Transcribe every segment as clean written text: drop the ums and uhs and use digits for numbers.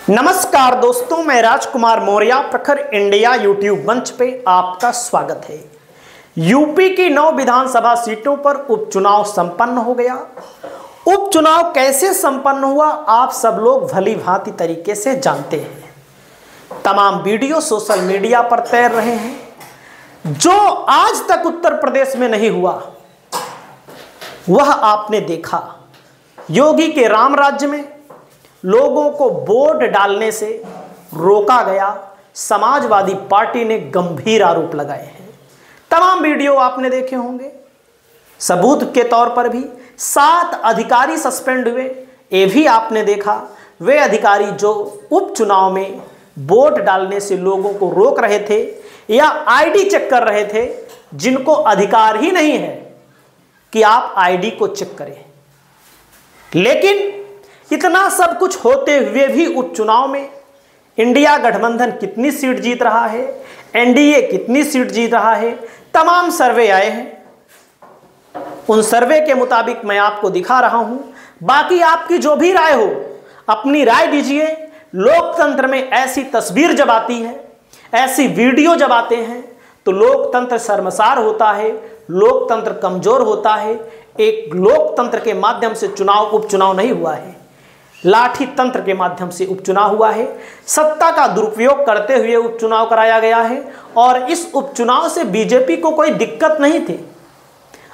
नमस्कार दोस्तों, मैं राजकुमार मौर्य प्रखर इंडिया यूट्यूब मंच पे आपका स्वागत है। यूपी की 9 विधानसभा सीटों पर उपचुनाव संपन्न हो गया। उपचुनाव कैसे संपन्न हुआ आप सब लोग भली भांति तरीके से जानते हैं। तमाम वीडियो सोशल मीडिया पर तैर रहे हैं। जो आज तक उत्तर प्रदेश में नहीं हुआ वह आपने देखा। योगी के राम राज्य में लोगों को वोट डालने से रोका गया। समाजवादी पार्टी ने गंभीर आरोप लगाए हैं। तमाम वीडियो आपने देखे होंगे। सबूत के तौर पर भी 7 अधिकारी सस्पेंड हुए, ये भी आपने देखा। वे अधिकारी जो उपचुनाव में वोट डालने से लोगों को रोक रहे थे या आईडी चेक कर रहे थे, जिनको अधिकार ही नहीं है कि आप आईडी को चेक करें। लेकिन इतना सब कुछ होते हुए भी उपचुनाव में इंडिया गठबंधन कितनी सीट जीत रहा है, एनडीए कितनी सीट जीत रहा है, तमाम सर्वे आए हैं। उन सर्वे के मुताबिक मैं आपको दिखा रहा हूं। बाकी आपकी जो भी राय हो, अपनी राय दीजिए। लोकतंत्र में ऐसी तस्वीर जब आती है, ऐसी वीडियो जब आते हैं, तो लोकतंत्र शर्मसार होता है, लोकतंत्र कमजोर होता है। एक लोकतंत्र के माध्यम से उपचुनाव नहीं हुआ है, लाठी तंत्र के माध्यम से उपचुनाव हुआ है। सत्ता का दुरुपयोग करते हुए उपचुनाव कराया गया है। और इस उपचुनाव से बीजेपी को कोई दिक्कत नहीं थी।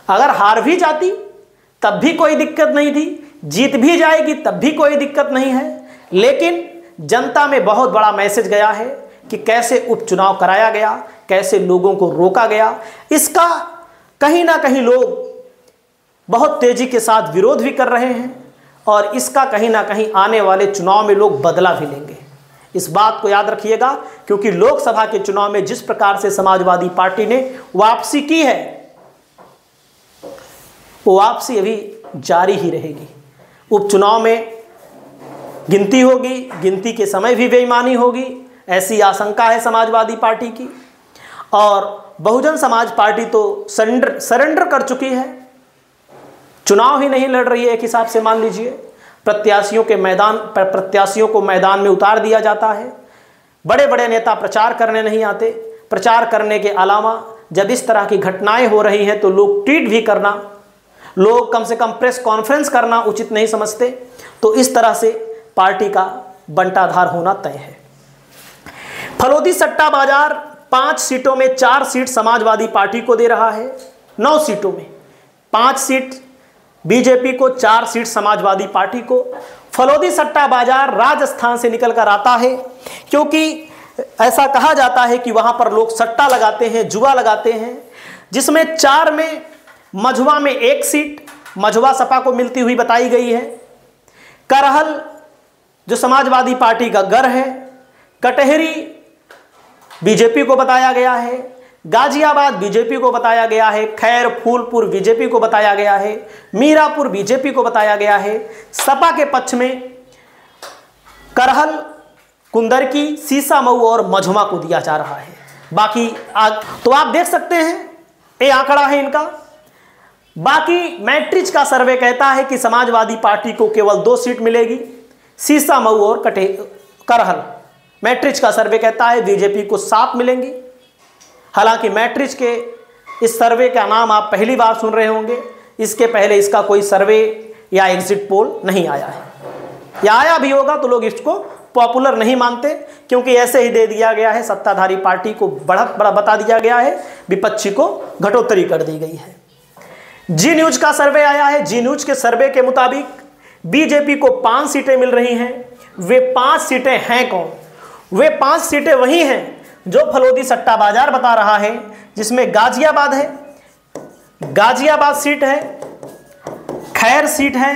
अगर हार भी जाती तब भी कोई दिक्कत नहीं थी, जीत भी जाएगी तब भी कोई दिक्कत नहीं है। लेकिन जनता में बहुत बड़ा मैसेज गया है कि कैसे उपचुनाव कराया गया, कैसे लोगों को रोका गया। इसका कहीं ना कहीं लोग बहुत तेजी के साथ विरोध भी कर रहे हैं और इसका कहीं ना कहीं आने वाले चुनाव में लोग बदला भी लेंगे। इस बात को याद रखिएगा, क्योंकि लोकसभा के चुनाव में जिस प्रकार से समाजवादी पार्टी ने वापसी की है, वो वापसी अभी जारी ही रहेगी। उपचुनाव में गिनती होगी, गिनती के समय भी बेईमानी होगी, ऐसी आशंका है समाजवादी पार्टी की। और बहुजन समाज पार्टी तो सरेंडर कर चुकी है, चुनाव ही नहीं लड़ रही है। एक हिसाब से मान लीजिए प्रत्याशियों को मैदान में उतार दिया जाता है। बड़े बड़े नेता प्रचार करने नहीं आते। प्रचार करने के अलावा जब इस तरह की घटनाएं हो रही हैं तो लोग ट्वीट भी करना, लोग कम से कम प्रेस कॉन्फ्रेंस करना उचित नहीं समझते। तो इस तरह से पार्टी का बंटाधार होना तय है। फलोदी सट्टा बाजार 5 सीटों में 4 सीट समाजवादी पार्टी को दे रहा है। 9 सीटों में 5 सीट बीजेपी को, 4 सीट समाजवादी पार्टी को। फलोदी सट्टा बाजार राजस्थान से निकलकर आता है, क्योंकि ऐसा कहा जाता है कि वहां पर लोग सट्टा लगाते हैं, जुआ लगाते हैं। जिसमें 4 में मझुआ में 1 सीट मझुआ सपा को मिलती हुई बताई गई है। करहल जो समाजवादी पार्टी का गढ़ है, कटहरी बीजेपी को बताया गया है, गाजियाबाद बीजेपी को बताया गया है, खैर फूलपुर बीजेपी को बताया गया है, मीरापुर बीजेपी को बताया गया है। सपा के पक्ष में करहल, कुंदरकी, सीसामऊ और मझुमा को दिया जा रहा है। बाकी तो आप देख सकते हैं, ये आंकड़ा है इनका। बाकी मैट्रिक्स का सर्वे कहता है कि समाजवादी पार्टी को केवल 2 सीट मिलेगी, सीसामऊ और करहल। मैट्रिक्स का सर्वे कहता है बीजेपी को 7 मिलेंगी। हालांकि मैट्रिक्स के इस सर्वे का नाम आप पहली बार सुन रहे होंगे। इसके पहले इसका कोई सर्वे या एग्जिट पोल नहीं आया है, या आया भी होगा तो लोग इसको पॉपुलर नहीं मानते, क्योंकि ऐसे ही दे दिया गया है। सत्ताधारी पार्टी को बड़ा बता दिया गया है, विपक्षी को घटोत्तरी कर दी गई है। जी न्यूज का सर्वे आया है। जी न्यूज के सर्वे के मुताबिक बीजेपी को 5 सीटें मिल रही हैं। वे 5 सीटें हैं कौन? वे 5 सीटें वही हैं जो फलोदी सट्टा बाजार बता रहा है, जिसमें गाजियाबाद है, गाजियाबाद सीट है, खैर सीट है,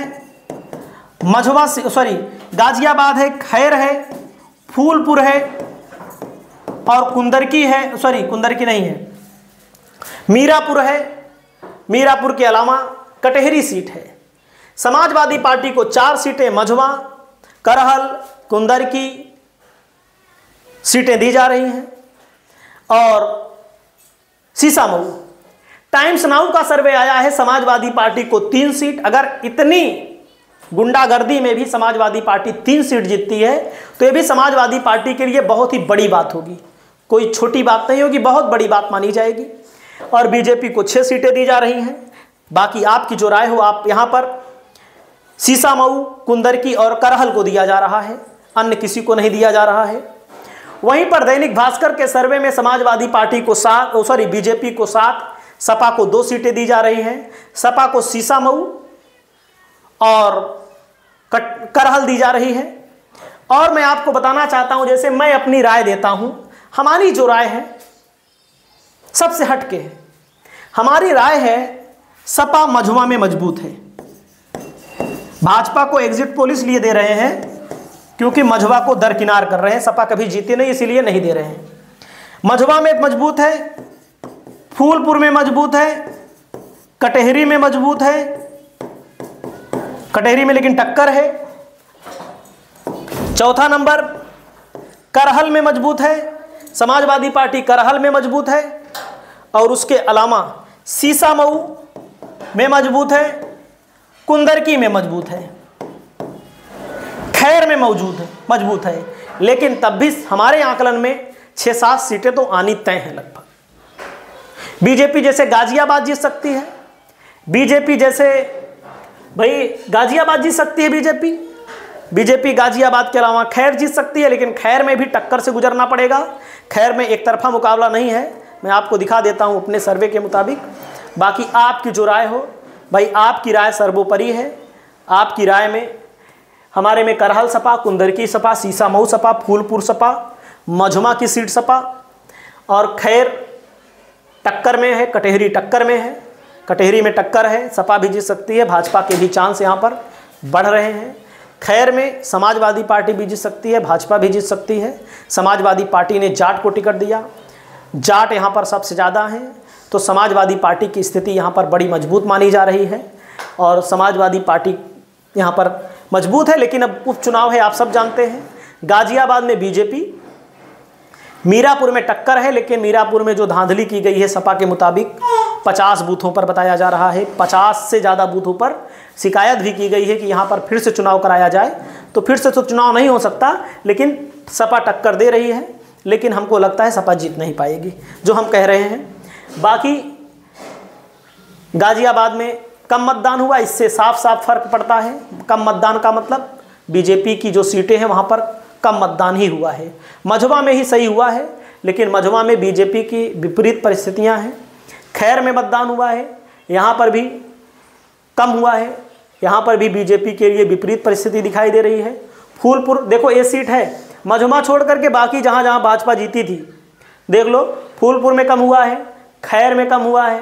गाजियाबाद है, खैर है, फूलपुर है और कुंदरकी है, कुंदरकी नहीं है, मीरापुर है। मीरापुर के अलावा कटहरी सीट है। समाजवादी पार्टी को 4 सीटें मझुआ, करहल, कुंदरकी सीटें दी जा रही हैं और सीसामऊ। टाइम्स नाउ का सर्वे आया है, समाजवादी पार्टी को 3 सीट। अगर इतनी गुंडागर्दी में भी समाजवादी पार्टी 3 सीट जीतती है, तो ये भी समाजवादी पार्टी के लिए बहुत ही बड़ी बात होगी, कोई छोटी बात नहीं होगी, बहुत बड़ी बात मानी जाएगी। और बीजेपी को 6 सीटें दी जा रही हैं। बाकी आपकी जो राय हो, आप यहाँ पर सीसामऊ, कुंदरकी और करहल को दिया जा रहा है, अन्य किसी को नहीं दिया जा रहा है। वहीं पर दैनिक भास्कर के सर्वे में समाजवादी पार्टी को बीजेपी को 7, सपा को 2 सीटें दी जा रही हैं। सपा को सीसामऊ और करहल दी जा रही है। और मैं आपको बताना चाहता हूं, जैसे मैं अपनी राय देता हूं, हमारी जो राय है सबसे हटके है। हमारी राय है सपा मझुआ में मजबूत है। भाजपा को एग्जिट पोल इसलिए दे रहे हैं क्योंकि मझुआ को दरकिनार कर रहे हैं, सपा कभी जीती नहीं इसीलिए नहीं दे रहे हैं। मझुआ में मजबूत है, फूलपुर में मजबूत है, कटहरी में मजबूत है, कटहरी में लेकिन टक्कर है। चौथा नंबर करहल में मजबूत है, समाजवादी पार्टी करहल में मजबूत है। और उसके अलावा सीसामऊ में मजबूत है, कुंदरकी में मजबूत है, खैर में मजबूत है। लेकिन तब भी हमारे आकलन में 6-7 सीटें तो आनी तय हैं लगभग। बीजेपी जैसे गाजियाबाद जीत सकती है, बीजेपी जैसे भाई गाजियाबाद जीत सकती है बीजेपी गाजियाबाद के अलावा खैर जीत सकती है, लेकिन खैर में भी टक्कर से गुजरना पड़ेगा। खैर में एक तरफा मुकाबला नहीं है, मैं आपको दिखा देता हूं अपने सर्वे के मुताबिक। बाकी आपकी जो राय हो भाई, आपकी राय सर्वोपरि है। आपकी राय में हमारे में करहल सपा, कुंदरकी सपा, सीसामऊ सपा, फूलपुर सपा, मझुआ की सीट सपा और खैर टक्कर में है, कटहरी टक्कर में है, कटहरी में टक्कर है, सपा भी जीत सकती है। भाजपा के भी चांस यहाँ पर बढ़ रहे हैं। खैर में समाजवादी पार्टी भी जीत सकती है, भाजपा भी जीत सकती है। समाजवादी पार्टी ने जाट को टिकट दिया, जाट यहाँ पर सबसे ज़्यादा हैं, तो समाजवादी पार्टी की स्थिति यहाँ पर बड़ी मजबूत मानी जा रही है और समाजवादी पार्टी यहाँ पर मजबूत है। लेकिन अब उपचुनाव है, आप सब जानते हैं। गाजियाबाद में बीजेपी, मीरापुर में टक्कर है, लेकिन मीरापुर में जो धांधली की गई है सपा के मुताबिक 50 बूथों पर बताया जा रहा है, 50 से ज़्यादा बूथों पर शिकायत भी की गई है कि यहाँ पर फिर से चुनाव कराया जाए। तो फिर से तो चुनाव नहीं हो सकता, लेकिन सपा टक्कर दे रही है। लेकिन हमको लगता है सपा जीत नहीं पाएगी, जो हम कह रहे हैं। बाकी गाजियाबाद में कम मतदान हुआ, इससे साफ साफ फर्क पड़ता है। कम मतदान का मतलब बीजेपी की जो सीटें हैं वहाँ पर कम मतदान ही हुआ है। मझुआ में ही सही हुआ है, लेकिन मझुआ में बीजेपी की विपरीत परिस्थितियाँ हैं। खैर में मतदान हुआ है, यहाँ पर भी कम हुआ है, यहाँ पर भी बीजेपी के लिए विपरीत परिस्थिति दिखाई दे रही है। फूलपुर देखो ये सीट है, मझुआ छोड़ करके बाकी जहाँ जहाँ भाजपा जीती थी देख लो, फूलपुर में कम हुआ है, खैर में कम हुआ है,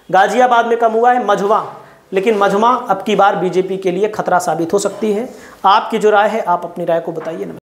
गाजियाबाद में कम हुआ है, मझुआ। लेकिन मझुआ अब की बार बीजेपी के लिए खतरा साबित हो सकती है। आपकी जो राय है आप अपनी राय को बताइए।